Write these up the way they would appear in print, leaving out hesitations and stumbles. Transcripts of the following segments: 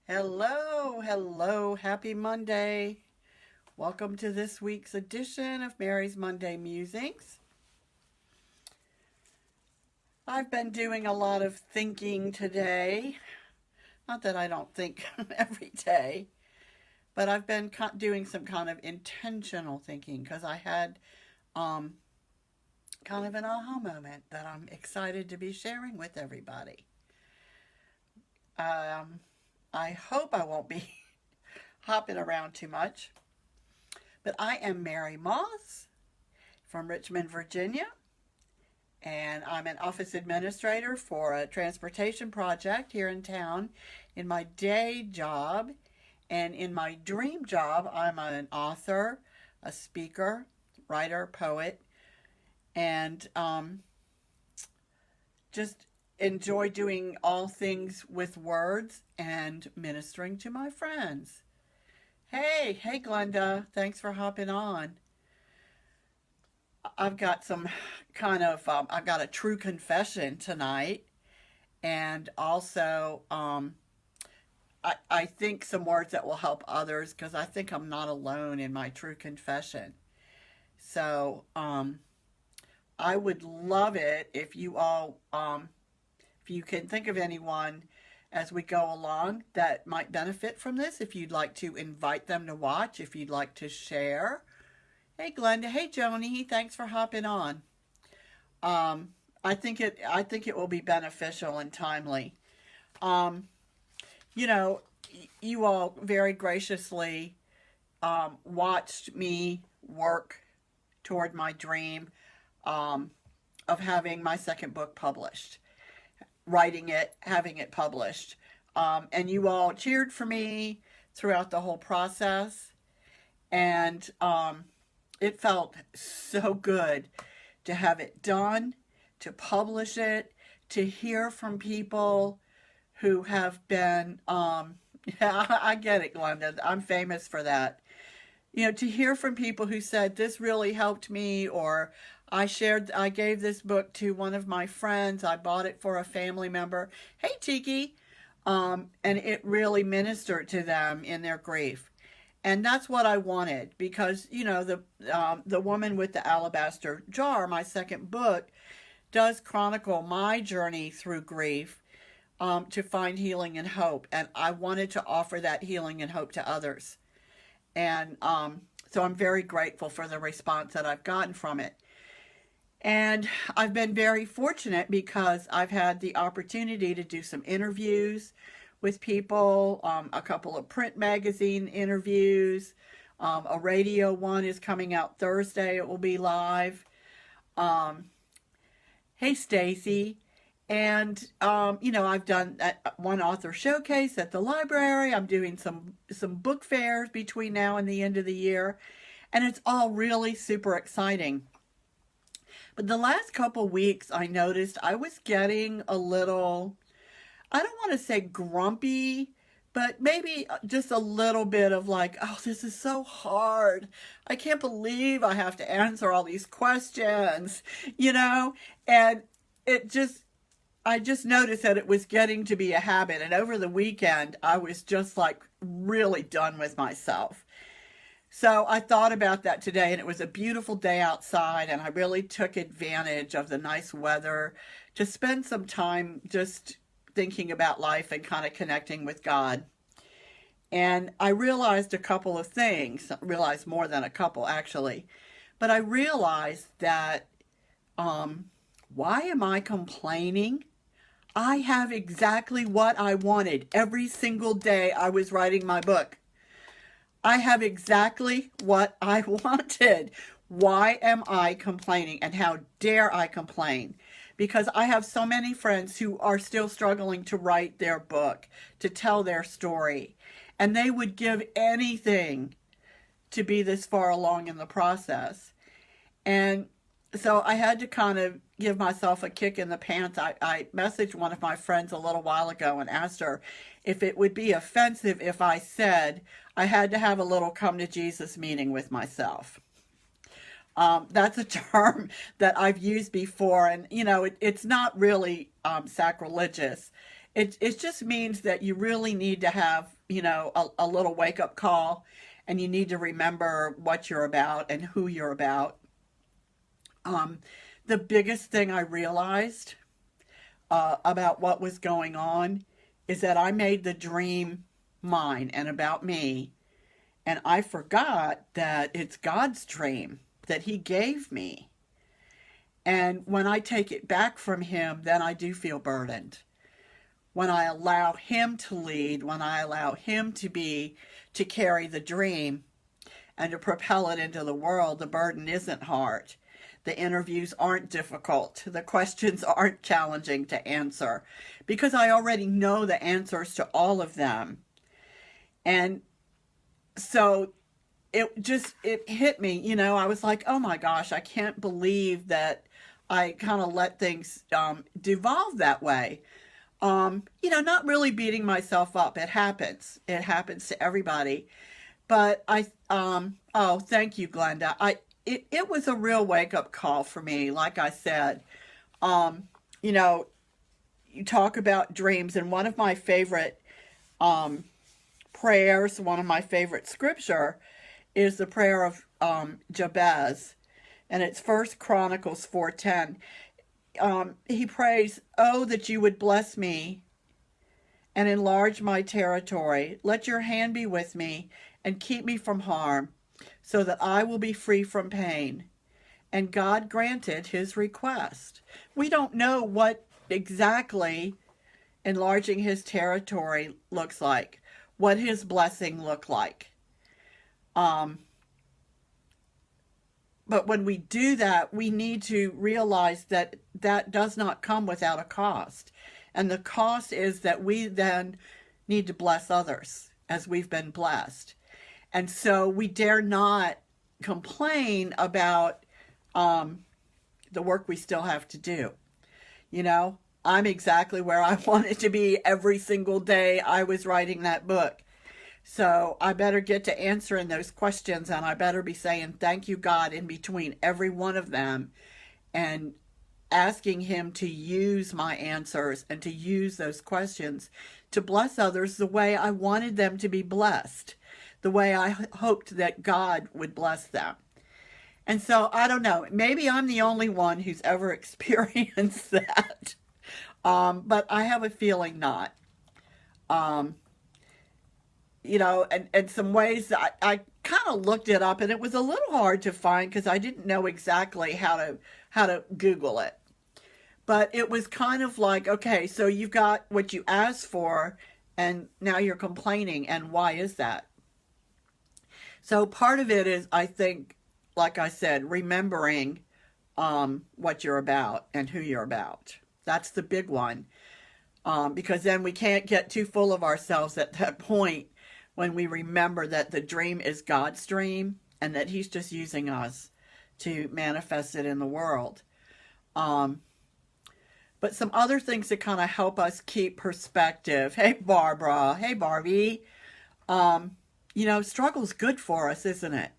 Hello, hello, happy Monday. Welcome to this week's edition of Mary's Monday Musings. I've been doing a lot of thinking today. Not that I don't think every day, but I've been doing some kind of intentional thinking because I had um, kind of an aha moment that I'm excited to be sharing with everybody. Um, I hope I won't be hopping around too much. But I am Mary Moss from Richmond, Virginia, and I'm an office administrator for a transportation project here in town in my day job. And in my dream job, I'm an author, a speaker, writer, poet, and just enjoy doing all things with words and ministering to my friends. Hey, Glenda, thanks for hopping on. I've got some I've got a true confession tonight, and also, I think some words that will help others because I think I'm not alone in my true confession. So, I would love it if if you can think of anyone as we go along that might benefit from this, if you'd like to invite them to watch, if you'd like to share. Hey, Glenda. Hey, Joni. Thanks for hopping on. Um, I think it will be beneficial and timely. Um, you know, you all very graciously watched me work toward my dream um, of having my second book published, writing it, having it published. And you all cheered for me throughout the whole process. And it felt so good to have it done, to publish it, to hear from people who have been, yeah, I get it, Glenda. I'm famous for that. To hear from people who said, this really helped me, or I gave this book to one of my friends, I bought it for a family member. Hey, Tiki. And it really ministered to them in their grief. And that's what I wanted because the woman with the alabaster jar, my second book, does chronicle my journey through grief to find healing and hope, and I wanted to offer that healing and hope to others. And so I'm very grateful for the response that I've gotten from it. And I've been very fortunate because I've had the opportunity to do some interviews with people, a couple of print magazine interviews. A radio one is coming out Thursday. It will be live. Um, hey, Stacy. And I've done one author showcase at the library. I'm doing some book fairs between now and the end of the year, and it's all really super exciting. But the last couple weeks, I noticed I was getting a little, I don't want to say grumpy, but maybe just a little bit of like, oh, this is so hard. I can't believe I have to answer all these questions, you know? And it just, I just noticed that it was getting to be a habit. And over the weekend, I was just like really done with myself. So I thought about that today, and it was a beautiful day outside, and I really took advantage of the nice weather to spend some time just thinking about life and kind of connecting with God. And I realized a couple of things, realized more than a couple actually, but I realized that um, why am I complaining? I have exactly what I wanted every single day I was writing my book. I have exactly what I wanted. Why am I complaining? And how dare I complain? Because I have so many friends who are still struggling to write their book, to tell their story. And they would give anything to be this far along in the process. And so I had to kind of give myself a kick in the pants. I messaged one of my friends a little while ago and asked her if it would be offensive if I said I had to have a little come to Jesus meeting with myself. That's a term that I've used before, and it's not really sacrilegious. it just means that you really need to have, a little wake up call, and you need to remember what you're about and who you're about. Um, the biggest thing I realized about what was going on is that I made the dream mine and about me, and I forgot that it's God's dream that He gave me. And when I take it back from Him, then I do feel burdened. When I allow Him to lead, when I allow Him to carry the dream and to propel it into the world, the burden isn't hard. The interviews aren't difficult. The questions aren't challenging to answer because I already know the answers to all of them. And so it hit me, I was like, oh my gosh, I can't believe that I kind of let things devolve that way. Not really beating myself up. It happens. It happens to everybody. But oh, thank you, Glenda. It was a real wake up call for me. Like I said, you know, you talk about dreams, and one of my favorite prayers, one of my favorite scripture is the prayer of Jabez, and it's First Chronicles 4:10. He prays, "Oh, that you would bless me and enlarge my territory. Let your hand be with me and keep me from harm, so that I will be free from pain." And God granted his request. We don't know what exactly enlarging his territory looks like, what his blessing looked like. But when we do that, we need to realize that that does not come without a cost. And the cost is that we then need to bless others as we've been blessed. And so we dare not complain about the work we still have to do. I'm exactly where I wanted to be every single day I was writing that book. So I better get to answering those questions, and I better be saying thank you, God, in between every one of them, and asking him to use my answers and to use those questions to bless others the way I wanted them to be blessed, the way I hoped that God would bless them. And so I don't know, maybe I'm the only one who's ever experienced that, but I have a feeling not. And some ways that I kind of looked it up, and it was a little hard to find because I didn't know exactly how to Google it. But it was kind of like, okay, so you've got what you asked for, and now you're complaining, and why is that? So part of it is, I think, like I said, remembering what you're about and who you're about. That's the big one, because then we can't get too full of ourselves at that point when we remember that the dream is God's dream and that he's just using us to manifest it in the world. But some other things that kind of help us keep perspective. Hey, Barbara. Hey, Barbie. Struggle's good for us, isn't it?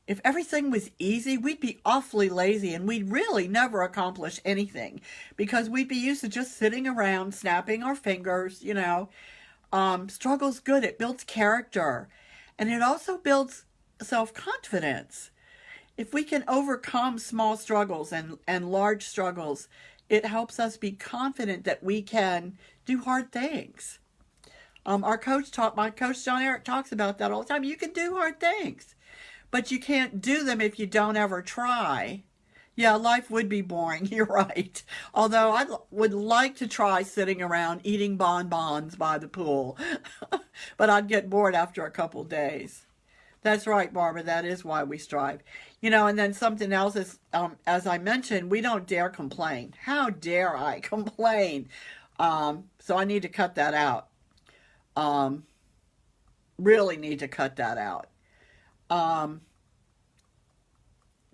If everything was easy, we'd be awfully lazy, and we'd really never accomplish anything because we'd be used to just sitting around, snapping our fingers, Struggle's good. It builds character, and it also builds self-confidence. If we can overcome small struggles and large struggles, it helps us be confident that we can do hard things. My coach John Eric talks about that all the time. You can do hard things, but you can't do them if you don't ever try. Yeah, life would be boring. You're right. Although I would like to try sitting around eating bonbons by the pool, but I'd get bored after a couple days. That's right, Barbara. That is why we strive. And then something else is, as I mentioned, we don't dare complain. How dare I complain? So I need to cut that out. Really need to cut that out.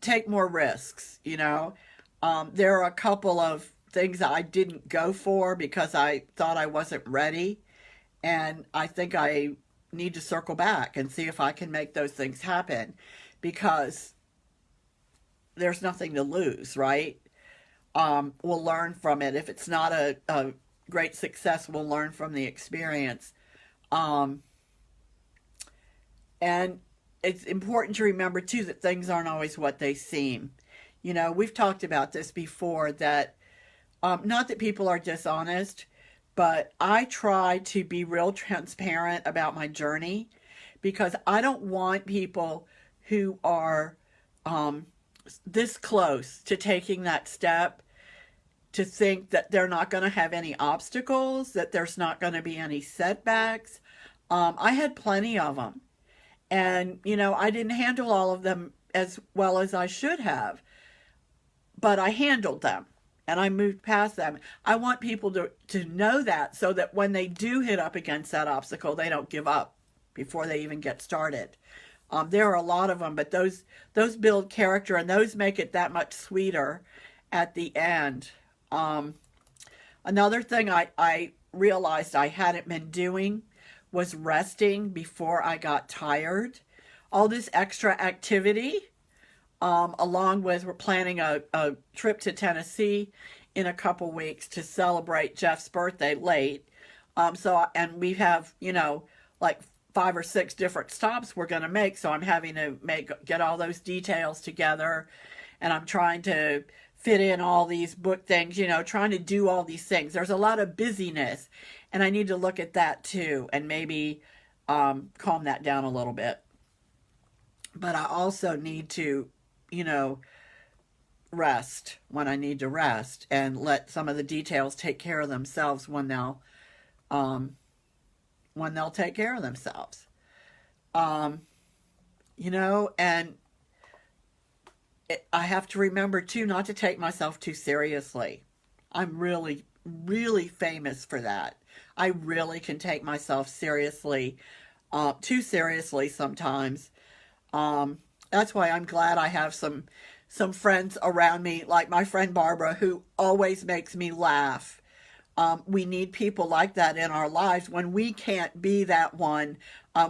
Take more risks, there are a couple of things I didn't go for because I thought I wasn't ready, and I think I need to circle back and see if I can make those things happen, because there's nothing to lose, right? We'll learn from it. If it's not a great success will learn from the experience. Um, and it's important to remember, too, that things aren't always what they seem. You know, we've talked about this before that not that people are dishonest, but I try to be real transparent about my journey because I don't want people who are um, this close to taking that step to think that they're not going to have any obstacles, that there's not going to be any setbacks. I had plenty of them. And, you know, I didn't handle all of them as well as I should have, but I handled them and I moved past them. I want people to know that so that when they do hit up against that obstacle, they don't give up before they even get started. There are a lot of them, but those build character and those make it that much sweeter at the end. Um, Another thing I realized I hadn't been doing was resting before I got tired. All this extra activity, along with we're planning a trip to Tennessee in a couple weeks to celebrate Jeff's birthday late. And we have, you know, like 5 or 6 different stops we're going to make. So I'm having to get all those details together, and I'm trying to fit in all these book things, you know, trying to do all these things. There's a lot of busyness, and I need to look at that too and maybe calm that down a little bit. But I also need to, you know, rest when I need to rest and let some of the details take care of themselves um, when they'll take care of themselves. Um, you know, and I have to remember too not to take myself too seriously. I'm really, really famous for that. I really can take myself seriously, too seriously sometimes. Um, that's why I'm glad I have some friends around me, like my friend Barbara, who always makes me laugh. We need people like that in our lives. When we can't be that one,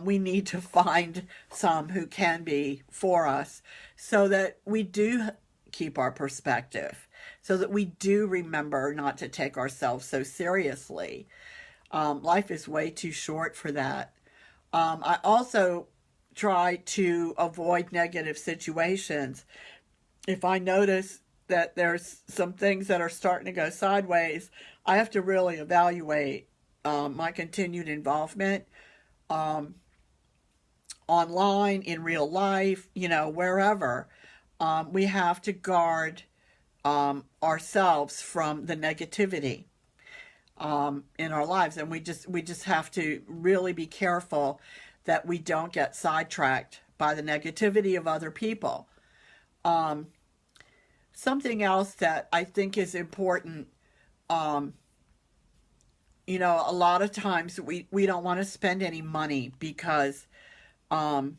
we need to find some who can be for us so that we do keep our perspective, so that we do remember not to take ourselves so seriously. Life is way too short for that. I also try to avoid negative situations. If I notice that there's some things that are starting to go sideways, I have to really evaluate my continued involvement um, online, in real life, you know, wherever. We have to guard ourselves from the negativity in our lives, and we just have to really be careful that we don't get sidetracked by the negativity of other people. Um, Something else that I think is important, um, you know, a lot of times we don't want to spend any money because um,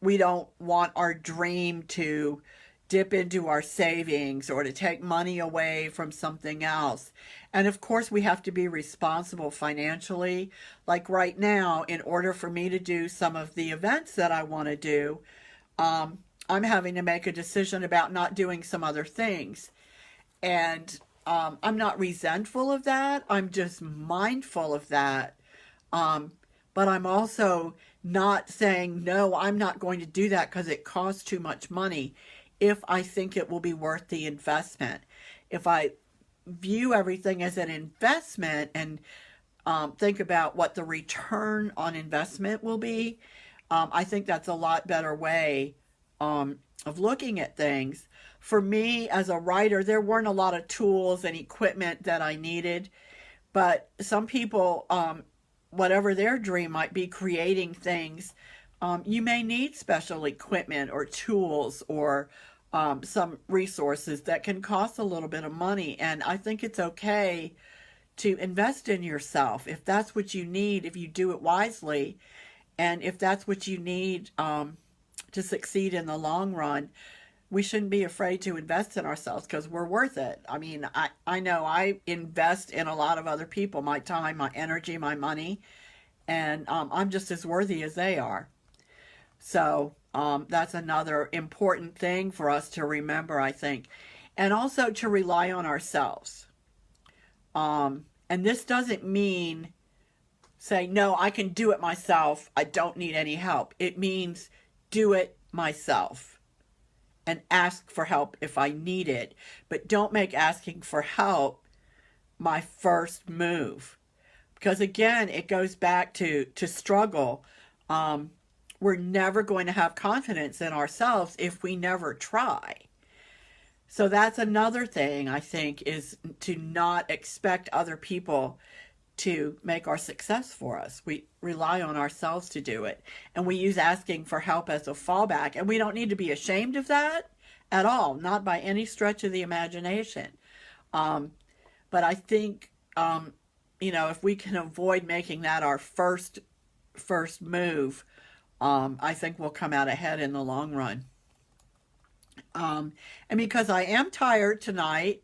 we don't want our dream to dip into our savings or to take money away from something else. And of course, we have to be responsible financially. Like right now, in order for me to do some of the events that I want to do, um, I'm having to make a decision about not doing some other things. And I'm not resentful of that. I'm just mindful of that. Um, but I'm also not saying, no, I'm not going to do that because it costs too much money if I think it will be worth the investment. If I view everything as an investment and think about what the return on investment will be, I think that's a lot better way of looking at things. For me as a writer, there weren't a lot of tools and equipment that I needed, but some people, whatever their dream might be, creating things, you may need special equipment or tools or some resources that can cost a little bit of money. And I think it's okay to invest in yourself if that's what you need, if you do it wisely, and if that's what you need to succeed in the long run. We shouldn't be afraid to invest in ourselves because we're worth it. I mean, I know I invest in a lot of other people, my time, my energy, my money, and I'm just as worthy as they are. So that's another important thing for us to remember, I think. And also to rely on ourselves. And this doesn't mean say, no, I can do it myself. I don't need any help. It means do it myself and ask for help if I need it. But don't make asking for help my first move. Because again, it goes back to struggle. We're never going to have confidence in ourselves if we never try. So that's another thing I think is to not expect other people to make our success for us. We rely on ourselves to do it. And we use asking for help as a fallback. And we don't need to be ashamed of that at all, not by any stretch of the imagination. But I think, if we can avoid making that our first move, I think we'll come out ahead in the long run. And because I am tired tonight,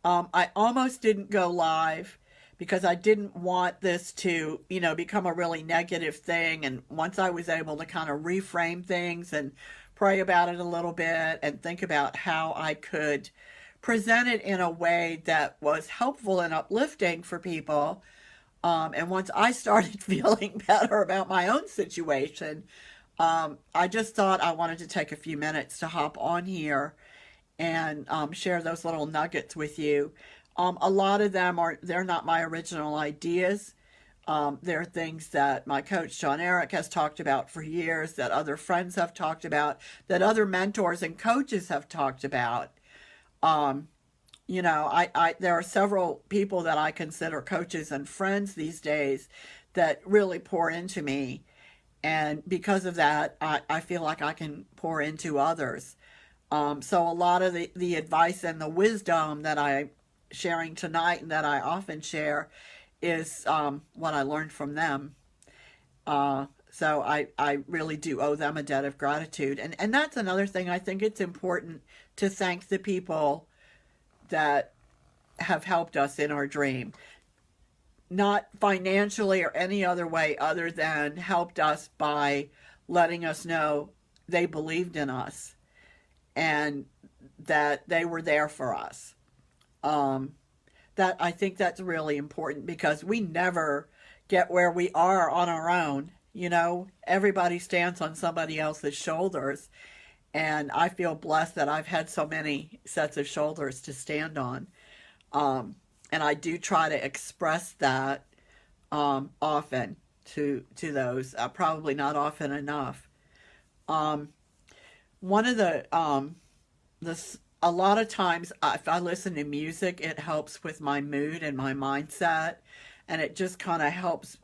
I almost didn't go live because I didn't want this to, become a really negative thing. And once I was able to kind of reframe things and pray about it a little bit and think about how I could present it in a way that was helpful and uplifting for people. And once I started feeling better about my own situation, I just thought I wanted to take a few minutes to hop on here and share those little nuggets with you. A lot of them they're not my original ideas. They're things that my coach John Eric has talked about for years, that other friends have talked about, that other mentors and coaches have talked about. There are several people that I consider coaches and friends these days that really pour into me. And because of that, I feel like I can pour into others. So a lot of the advice and the wisdom that I'm sharing tonight and that I often share is what I learned from them. So I really do owe them a debt of gratitude. And that's another thing. I think it's important to thank the people that have helped us in our dream. Not financially or any other way other than helped us by letting us know they believed in us and that they were there for us. That I think that's really important because we never get where we are on our own. Everybody stands on somebody else's shoulders. And I feel blessed that I've had so many sets of shoulders to stand on. And I do try to express that often to those, probably not often enough. One of a lot of times if I listen to music, it helps with my mood and my mindset, and it just kind of helps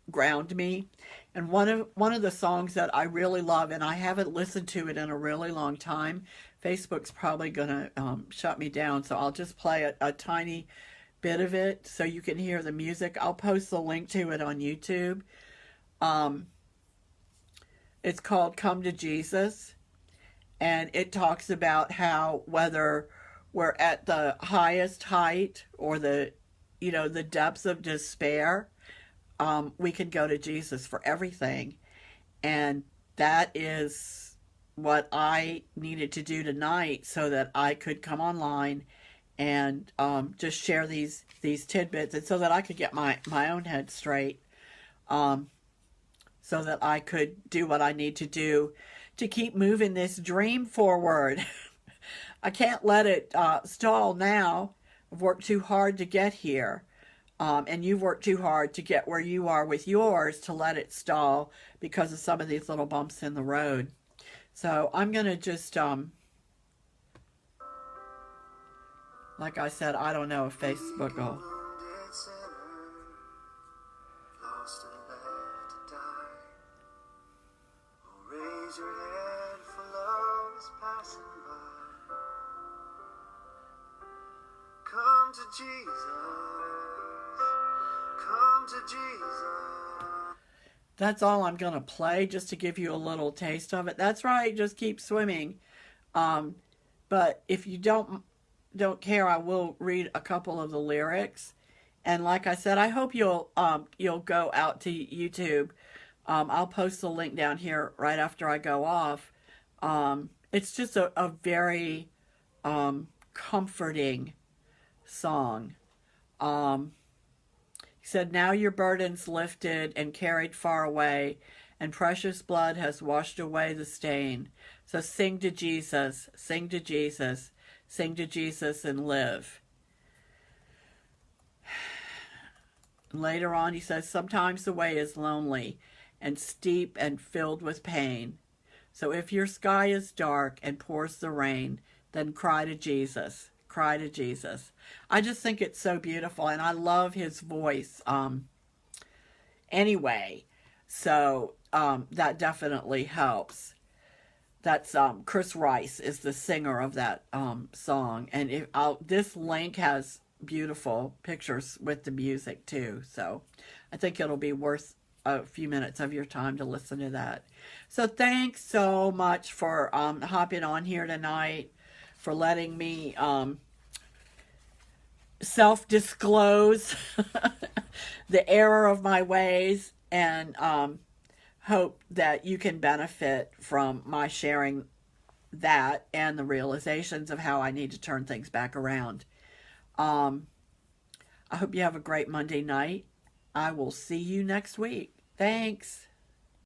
ground me. And one of the songs that I really love, and I haven't listened to it in a really long time, Facebook's probably gonna shut me down, so I'll just play a tiny bit of it so you can hear the music. I'll post the link to it on YouTube. It's called Come to Jesus, and it talks about how whether we're at the highest height or the depths of despair, we can go to Jesus for everything. And that is what I needed to do tonight so that I could come online and just share these tidbits, and so that I could get my own head straight, so that I could do what I need to do to keep moving this dream forward. I can't let it stall now. I've worked too hard to get here. And you've worked too hard to get where you are with yours to let it stall because of some of these little bumps in the road. So I'm going to just, like I said, I don't know if Facebook will. Come to Jesus. Come to Jesus. That's all I'm going to play just to give you a little taste of it. That's right, just keep swimming. But if you don't care, I will read a couple of the lyrics. And like I said, I hope you'll go out to YouTube. I'll post the link down here right after I go off. It's just a very comforting song. He said, now your burden's lifted and carried far away, and precious blood has washed away the stain. So sing to Jesus, sing to Jesus, sing to Jesus and live. Later on, he says, sometimes the way is lonely and steep and filled with pain. So if your sky is dark and pours the rain, then cry to Jesus. Cry to Jesus. I just think it's so beautiful, and I love his voice anyway. So that definitely helps. That's Chris Rice is the singer of that song. And this link has beautiful pictures with the music too. So I think it'll be worth a few minutes of your time to listen to that. So thanks so much for hopping on here tonight, for letting me self-disclose the error of my ways, and hope that you can benefit from my sharing that and the realizations of how I need to turn things back around. I hope you have a great Monday night. I will see you next week. Thanks.